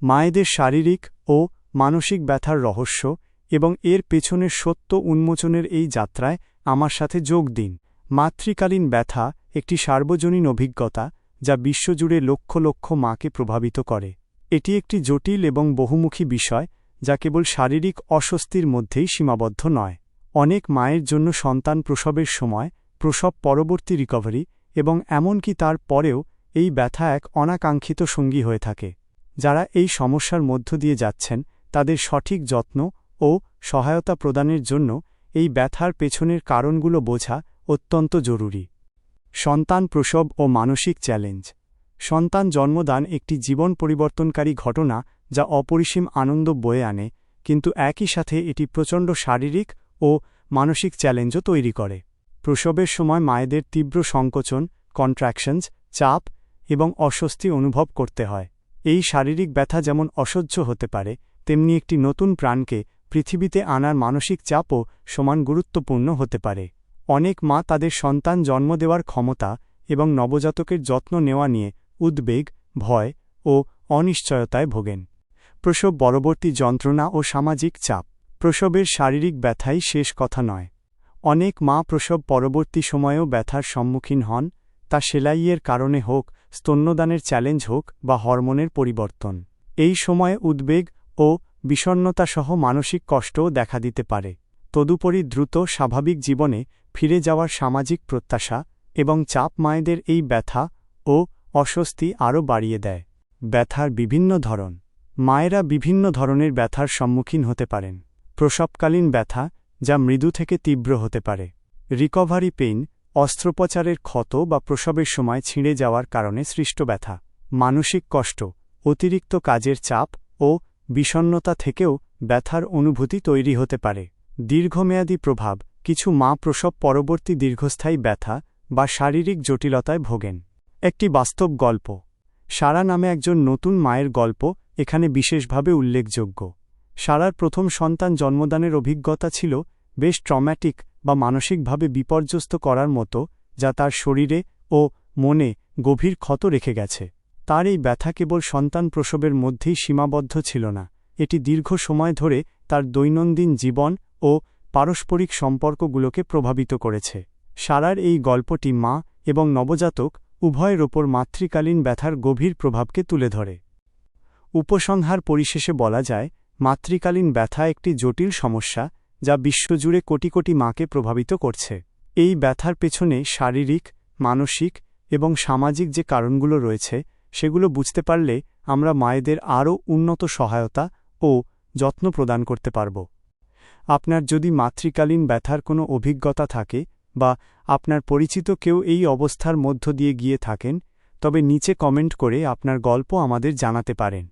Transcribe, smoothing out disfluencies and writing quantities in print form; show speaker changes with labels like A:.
A: মায়েদের শারীরিক ও মানসিক ব্যথার রহস্য এবং এর পেছনের সত্য উন্মোচনের এই যাত্রায় আমার সাথে যোগ দিন। মাতৃকালীন ব্যথা একটি সার্বজনীন অভিজ্ঞতা যা বিশ্বজুড়ে লক্ষ লক্ষ মাকে প্রভাবিত করে। এটি একটি জটিল এবং বহুমুখী বিষয় যা কেবল শারীরিক অস্বস্তির মধ্যেই সীমাবদ্ধ নয়। অনেক মায়ের জন্য সন্তান প্রসবের সময়, প্রসব পরবর্তী রিকভারি এবং এমনকি তার পরেও এই ব্যথা এক অনাকাঙ্ক্ষিত সঙ্গী হয়ে থাকে। যারা এই সমস্যার মধ্য দিয়ে যাচ্ছেন তাদের সঠিক যত্ন ও সহায়তা প্রদানের জন্য এই ব্যথার পেছনের কারণগুলো বোঝা অত্যন্ত জরুরি। সন্তান প্রসব ও মানসিক চ্যালেঞ্জ। সন্তান জন্মদান একটি জীবন পরিবর্তনকারী ঘটনা যা অপরিসীম আনন্দ বয়ে আনে, কিন্তু একই সাথে এটি প্রচণ্ড শারীরিক ও মানসিক চ্যালেঞ্জও তৈরি করে। প্রসবের সময় মায়েদের তীব্র সংকোচন, কন্ট্রাকশনস, চাপ এবং অস্বস্তি অনুভব করতে হয়। এই শারীরিক ব্যথা যেমন অসহ্য হতে পারে, তেমনি একটি নতুন প্রাণকে পৃথিবীতে আনার মানসিক চাপও সমান গুরুত্বপূর্ণ হতে পারে। অনেক মা তাদের সন্তান জন্ম দেওয়ার ক্ষমতা এবং নবজাতকের যত্ন নেওয়া নিয়ে উদ্বেগ, ভয় ও অনিশ্চয়তায় ভোগেন। প্রসব পরবর্তী যন্ত্রণা ও সামাজিক চাপ। প্রসবের শারীরিক ব্যথাই শেষ কথা নয়। অনেক মা প্রসব পরবর্তী সময়েও ব্যথার সম্মুখীন হন, তা সেলাইয়ের কারণে হোক, স্তন্যদানের চ্যালেঞ্জ হোক বা হরমোনের পরিবর্তন। এই সময়ে উদ্বেগ ও বিষণ্ণতাসহ মানসিক কষ্টও দেখা দিতে পারে। তদুপরি দ্রুত স্বাভাবিক জীবনে ফিরে যাওয়ার সামাজিক প্রত্যাশা এবং চাপ মায়েদের এই ব্যথা ও অস্বস্তি আরও বাড়িয়ে দেয়। ব্যথার বিভিন্ন ধরন। মায়েরা বিভিন্ন ধরনের ব্যথার সম্মুখীন হতে পারেন। প্রসবকালীন ব্যথা, যা মৃদু থেকে তীব্র হতে পারে। রিকভারি পেইন, অস্ত্রোপচারের ক্ষত বা প্রসবের সময় ছিঁড়ে যাওয়ার কারণে সৃষ্ট ব্যথা। মানসিক কষ্ট, অতিরিক্ত কাজের চাপ ও বিষণ্ণতা থেকেও ব্যথার অনুভূতি তৈরি হতে পারে। দীর্ঘমেয়াদী প্রভাব, কিছু মা প্রসব পরবর্তী দীর্ঘস্থায়ী ব্যথা বা শারীরিক জটিলতায় ভোগেন। একটি বাস্তব গল্প। সারা নামে একজন নতুন মায়ের গল্প এখানে বিশেষভাবে উল্লেখযোগ্য। সারার প্রথম সন্তান জন্মদানের অভিজ্ঞতা ছিল বেশ ট্রম্যাটিক বা মানসিকভাবে বিপর্যস্ত করার মতো, যা তার শরীরে ও মনে গভীর ক্ষত রেখে গেছে। তার এই ব্যথা কেবল সন্তান প্রসবের মধ্যেই সীমাবদ্ধ ছিল না, এটি দীর্ঘ সময় ধরে তার দৈনন্দিন জীবন ও পারস্পরিক সম্পর্কগুলোকে প্রভাবিত করেছে। সারার এই গল্পটি মা এবং নবজাতক উভয়ের ওপর মাতৃকালীন ব্যথার গভীর প্রভাবকে তুলে ধরে। উপসংহার পরিশেষে বলা যায়, মাতৃকালীন ব্যথা একটি জটিল সমস্যা যা বিশ্বজুড়ে কোটি কোটি মাকে প্রভাবিত করছে। এই ব্যথার পেছনে শারীরিক, মানসিক এবং সামাজিক যে কারণগুলো রয়েছে সেগুলো বুঝতে পারলে আমরা মায়েদের আরও উন্নত সহায়তা ও যত্ন প্রদান করতে পারব। আপনার যদি মাতৃকালীন ব্যথার কোনো অভিজ্ঞতা থাকে বা আপনার পরিচিত কেউ এই অবস্থার মধ্য দিয়ে গিয়ে থাকেন, তবে নিচে কমেন্ট করে আপনার গল্প আমাদের জানাতে পারেন।